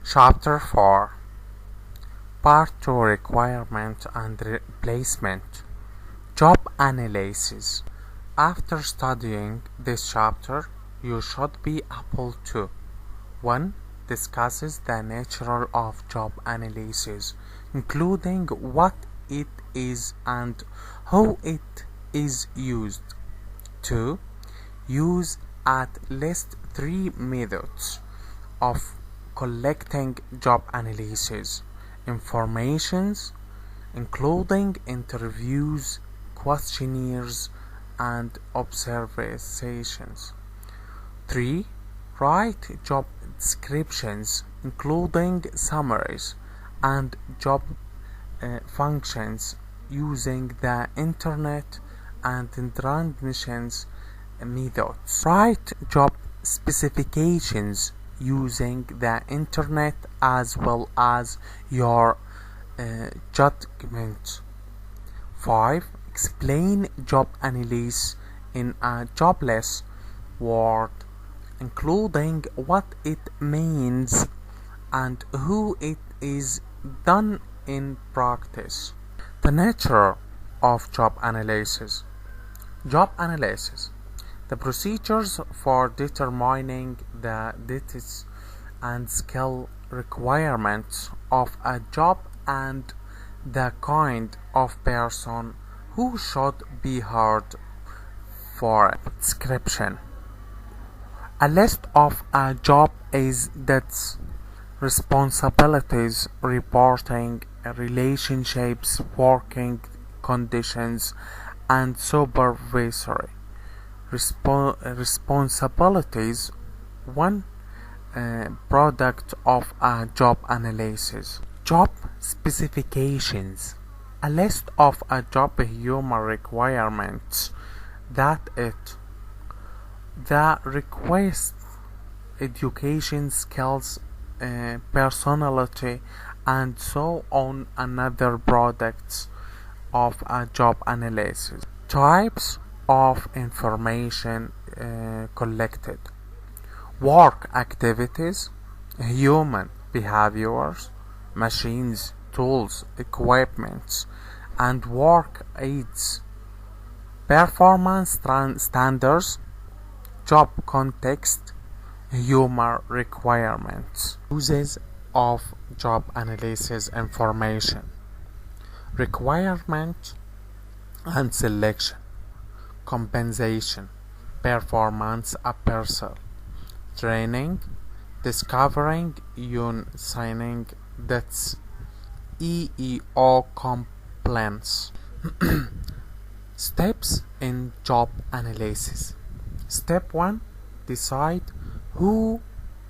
Chapter 4 Part 2 Requirement and Placement Job Analysis. After studying this chapter, you should be able to 1. Discusses the nature of job analysis, including what it is and how it is used. 2. Use at least 3 methods of collecting job analysis informations, including interviews, questionnaires, and observations. 3. Write job descriptions, including summaries and job functions using the internet and transitions methods. Write job specifications using the internet as well as your judgment. 5. Explain job analysis in a jobless word, including what it means and how it is done in practice. The nature of job analysis. Job analysis. The procedures for determining the duties and skill requirements of a job and the kind of person who should be hired for it. Description. A list of a job is its responsibilities, reporting, relationships, working conditions, and supervisory responsibilities. 1. Product of a job analysis. Job specifications. A list of a job human requirements that the request, education, skills, personality, and so on. Another products of a job analysis. Types of information collected. Work activities, human behaviors, machines, tools, equipments, and work aids. Performance standards, job context, human requirements. Uses of job analysis information. Requirement and selection. Compensation, performance appraisal, training, discovering, signing, that's EEO compliance. Steps in job analysis. Step 1. Decide who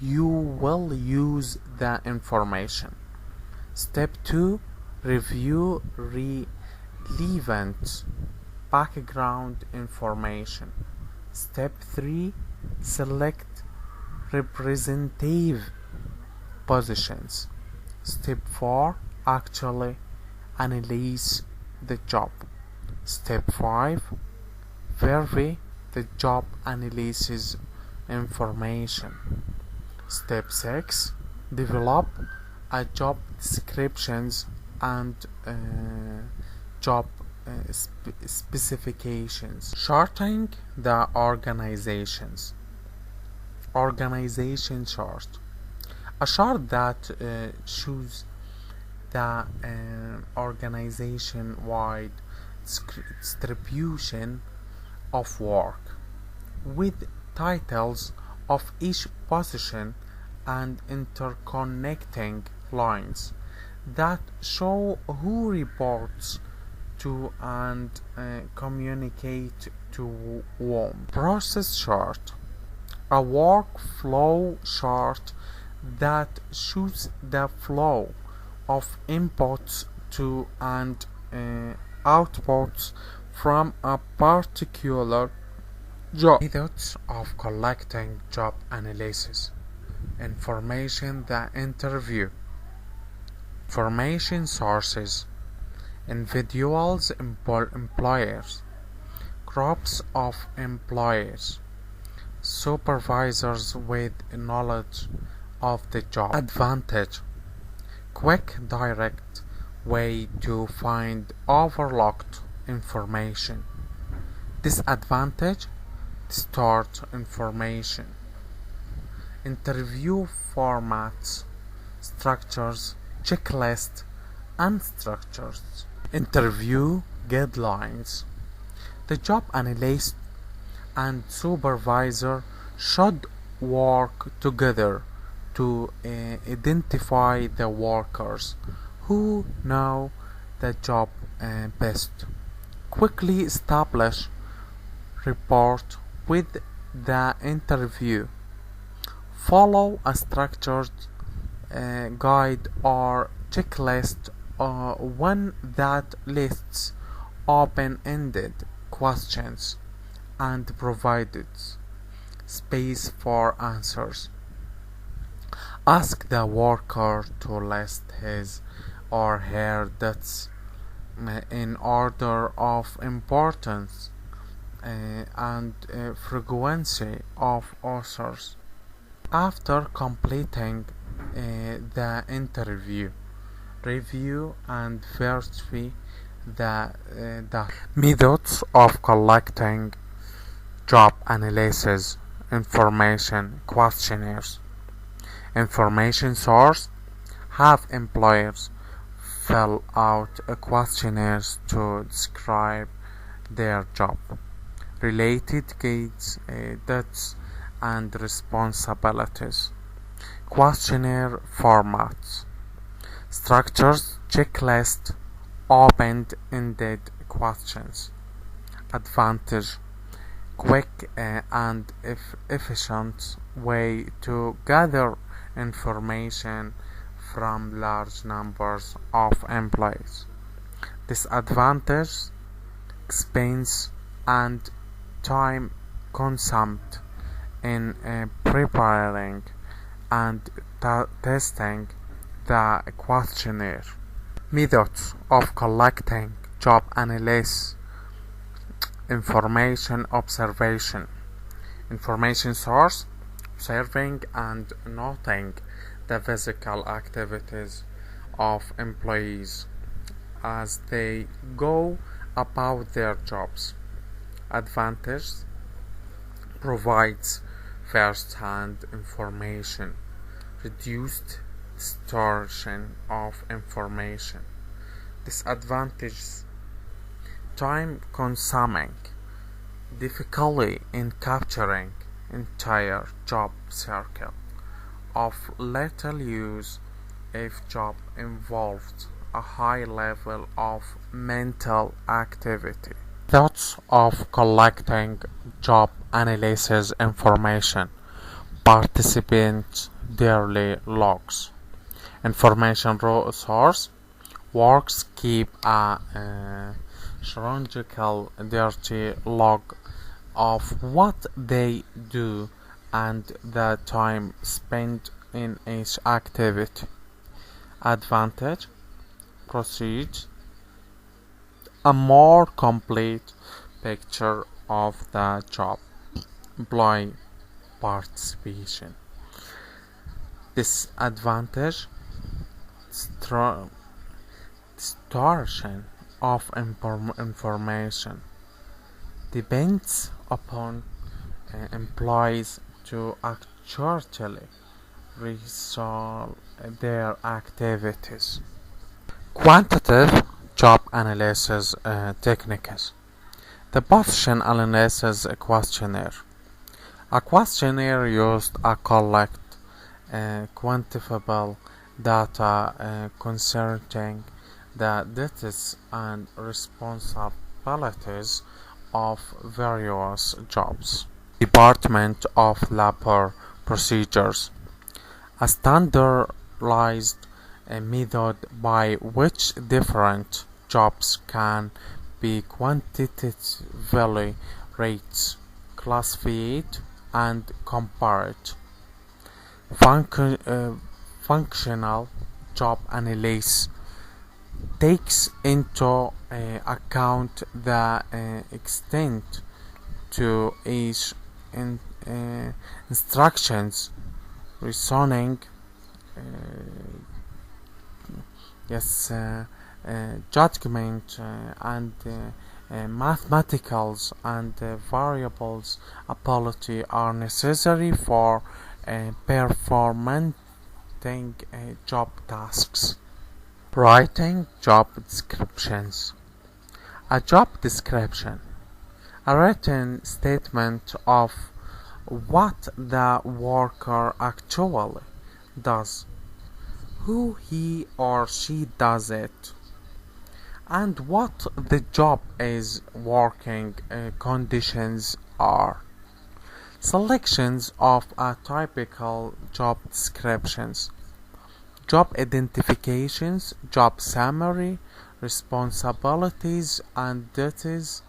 you will use the information. Step 2. Review relevant background information. Step 3. Select representative positions. Step 4. Actually analyze the job. Step 5. Verify the job analysis information. Step 6. Develop a job descriptions and job specifications. Charting the organizations. Organization chart. A chart that shows the organization-wide distribution of work with titles of each position and interconnecting lines that show who reports to and communicate to whom. Process chart. A workflow chart that shows the flow of inputs to and outputs from a particular job. Methods of collecting job analysis. Information, the interview. Information sources. Individuals, employers, groups of employees, supervisors with knowledge of the job. Advantage: quick, direct way to find overlooked information. Disadvantage: distort information. Interview formats, structures, checklist, and structures. Interview guidelines: the job analyst and supervisor should work together to identify the workers who know the job best. Quickly establish report with the interview. Follow a structured guide or checklist, one that lists open-ended questions and provides space for answers. Ask the worker to list his or her dates in order of importance and frequency of authors. After completing the interview, review and verify the methods of collecting job analysis information questionnaires. Information source: have employers fill out questionnaires to describe their job, related gates, dates, and responsibilities. Questionnaire formats: structures, checklist, open-ended questions. Advantage: quick and efficient way to gather information from large numbers of employees. Disadvantage: expense and time consumed in preparing and testing the questionnaire. Methods of collecting job analysis information: observation. Information source: observing and noting the physical activities of employees as they go about their jobs. Advantage: provides first-hand information, reduced distortion of information. Disadvantages: time consuming, difficulty in capturing entire job circle, of little use if job involved a high level of mental activity. Methods of collecting job analysis information: participant daily logs. Information source: works keep a chronological dirty log of what they do and the time spent in each activity. Advantage: proceeds a more complete picture of the job, employee participation. Disadvantage: distortion of information, depends upon employees to accurately resolve their activities. Quantitative job analysis techniques: the position analysis questionnaire. A questionnaire used to collect quantifiable data concerning the duties and responsibilities of various jobs. Department of Labor Procedures: a standardized method by which different jobs can be quantitatively rated, classified, and compared. Functional job analysis takes into account the extent to each instructions reasoning, judgment, and mathematicals and variables ability are necessary for performing job tasks. Writing job descriptions. A job description, a written statement of what the worker actually does, who he or she does it, and what the job is working conditions are. Selections of a typical job descriptions. Job identifications, job summary, responsibilities and duties,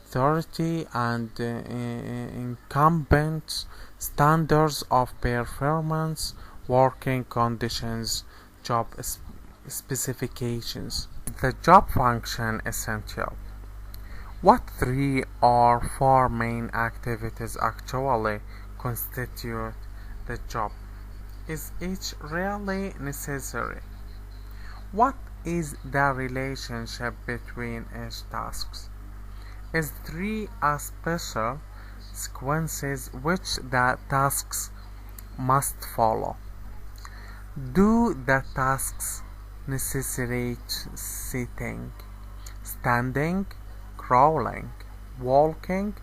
authority and incumbents, standards of performance, working conditions, job specifications. The job function essential. What 3 or 4 main activities actually constitute the job? Is each really necessary? What is the relationship between each tasks? Is 3 a special sequences which the tasks must follow? Do the tasks necessitate sitting, standing, crawling, walking,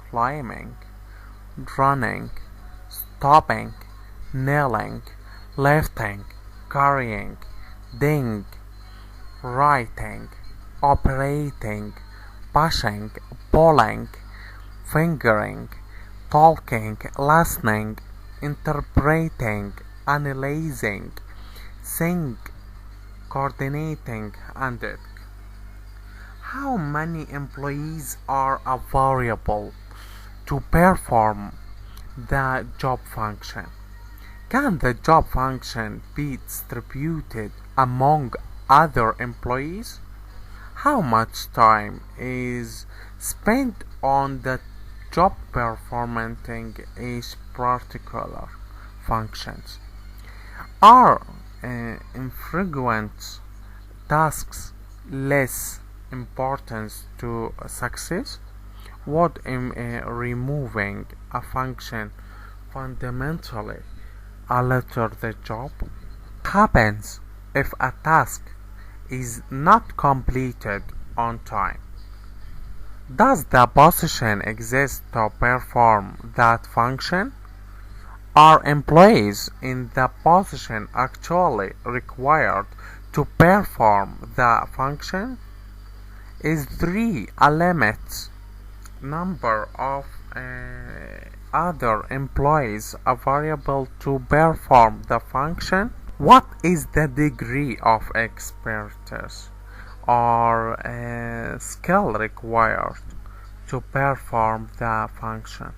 climbing, running, stopping, kneeling, lifting, carrying, digging, writing, operating, pushing, pulling, fingering, talking, listening, interpreting, analyzing, seeing, coordinating, and it. How many employees are available to perform the job function? Can the job function be distributed among other employees? How much time is spent on the job performing each particular functions? Are infrequent tasks less important to success? Would removing a function fundamentally alter the job? What happens if a task is not completed on time? Does the position exist to perform that function? Are employees in the position actually required to perform the function? Is 3 a limit number of other employees available to perform the function? What is the degree of expertise or skill required to perform the function?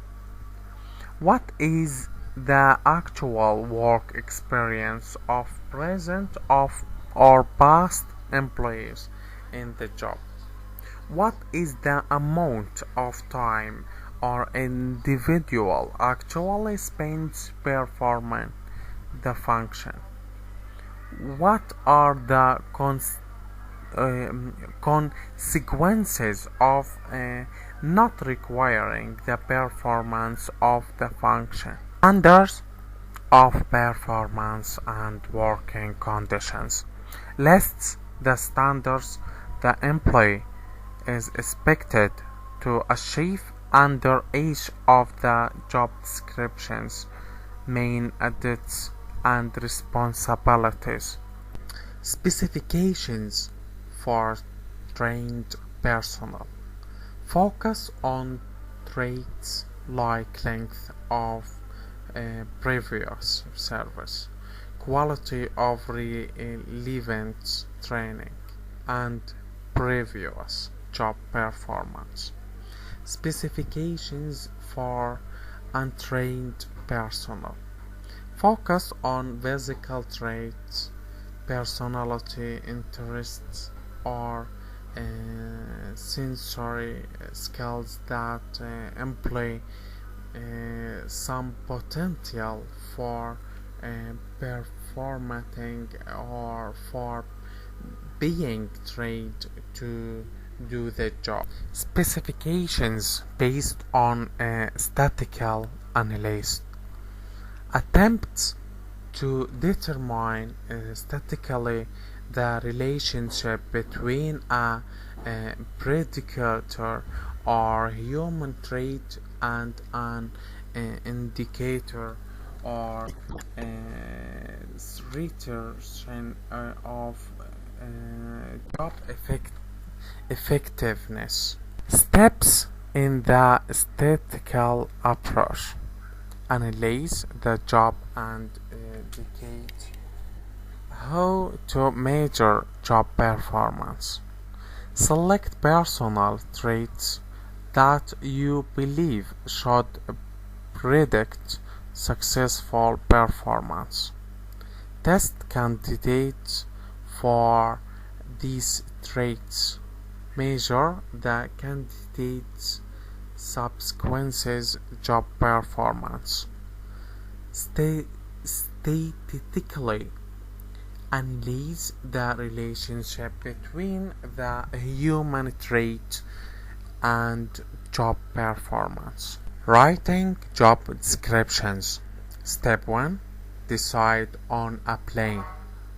What is the actual work experience of present or past employees in the job? What is the amount of time or individual actually spends performing the function? What are the consequences of not requiring the performance of the function? Standards of performance and working conditions lists the standards the employee is expected to achieve under each of the job description's main duties and responsibilities. Specifications for trained personnel focus on traits like length of previous service, quality of relevant training, and previous job performance. Specifications for untrained personnel focus on physical traits, personality, interests, or sensory skills that imply some potential for performing or for being trained to do the job. Specifications based on a statistical analysis attempts to determine statistically the relationship between a predictor or human trait and an indicator or return of job effectiveness. Steps in the statistical approach: analyze the job and indicate how to measure job performance. Select personal traits that you believe should predict successful performance. Test candidates for these traits. Measure the candidate's subsequent job performance. Statistically analyze the relationship between the human trait and job performance. Writing job descriptions. Step 1. Decide on a plan.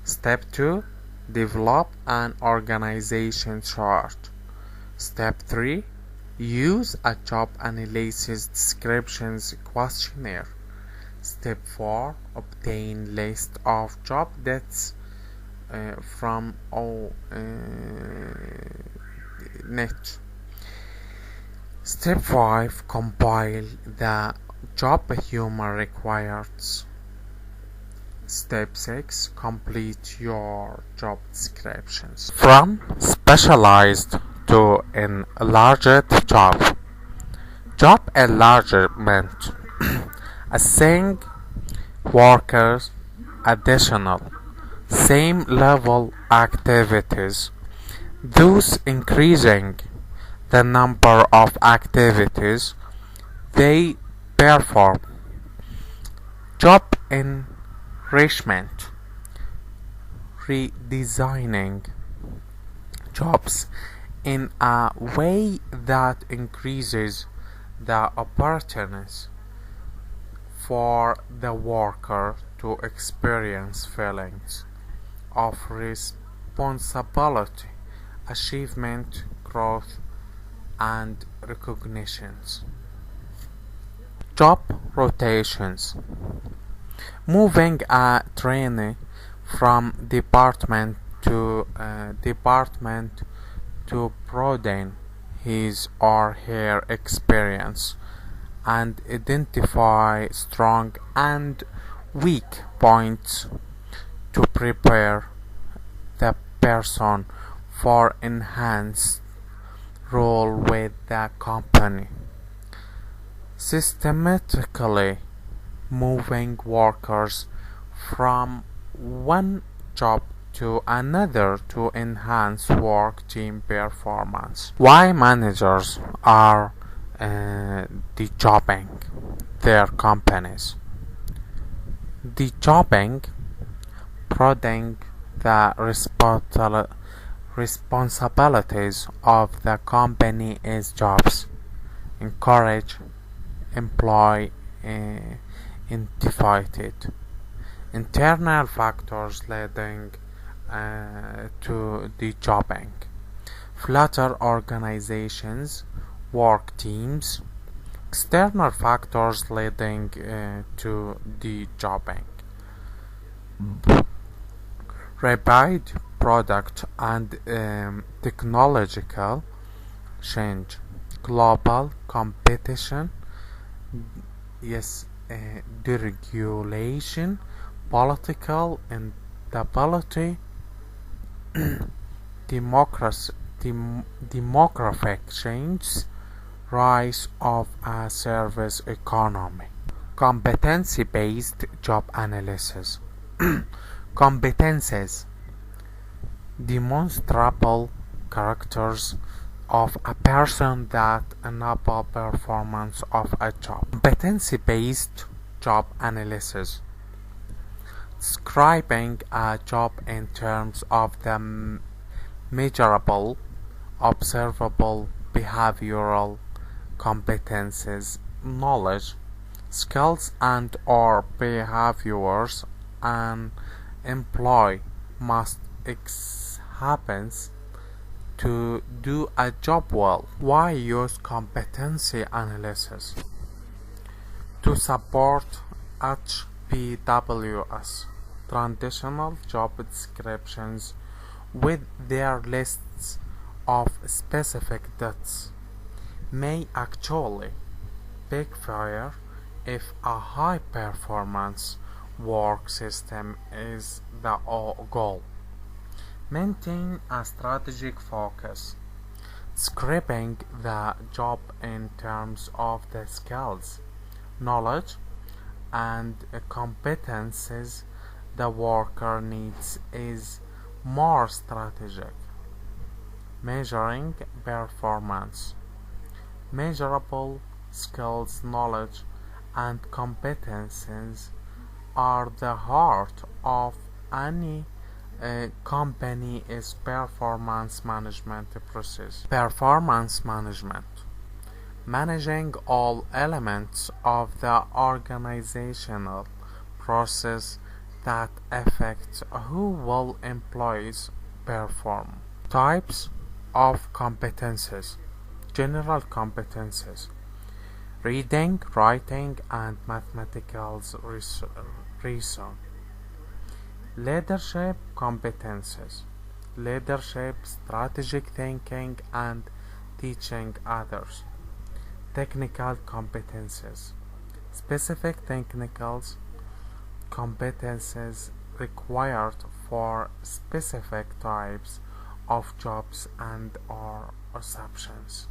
Step 2. Develop an organization chart. Step 3. Use a job analysis descriptions questionnaire. Step 4. Obtain list of job dates from net. Step 5. Compile the job human requires. Step 6. Complete your job descriptions. From specialized to enlarged job. Job enlargement. Assign workers additional same level activities, thus increasing the number of activities they perform. Job enrichment. Redesigning jobs in a way that increases the opportunities for the worker to experience feelings of responsibility, achievement, growth, and recognitions. Job rotations. Moving a trainee from department to broaden his or her experience and identify strong and weak points to prepare the person for enhanced role with the company. Systematically moving workers from one job to another to enhance work team performance. Why managers are dejobbing their companies. Dejobbing, prodding the responsibilities of the company is jobs. Encourage, employ, identified. Internal factors leading to dejobbing. Flatter organizations, work teams. External factors leading to dejobbing. Rapid product and technological change. Global competition. Deregulation. Political instability. Demographic change. Rise of a service economy. Competency-based job analysis. Competences. Demonstrable characters of a person that enable performance of a job. Competency-based job analysis. Describing a job in terms of the measurable, observable behavioral competences, knowledge, skills and/or behaviors an employee must happens to do a job well. Why use competency analysis? To support HPWS traditional job descriptions with their lists of specific dates may actually backfire if a high performance work system is the goal. Maintain a strategic focus, describing the job in terms of the skills, knowledge, and competences the worker needs is more strategic. Measuring performance. Measurable skills, knowledge, and competences are the heart of any company's performance management process. Performance management. Managing all elements of the organizational process that affect how well employees perform. Types of competences. General competences. Reading, writing, and mathematical reason. Leadership competences. Leadership, strategic thinking, and teaching others. Technical competences. Specific technical competences required for specific types of jobs and/or assumptions.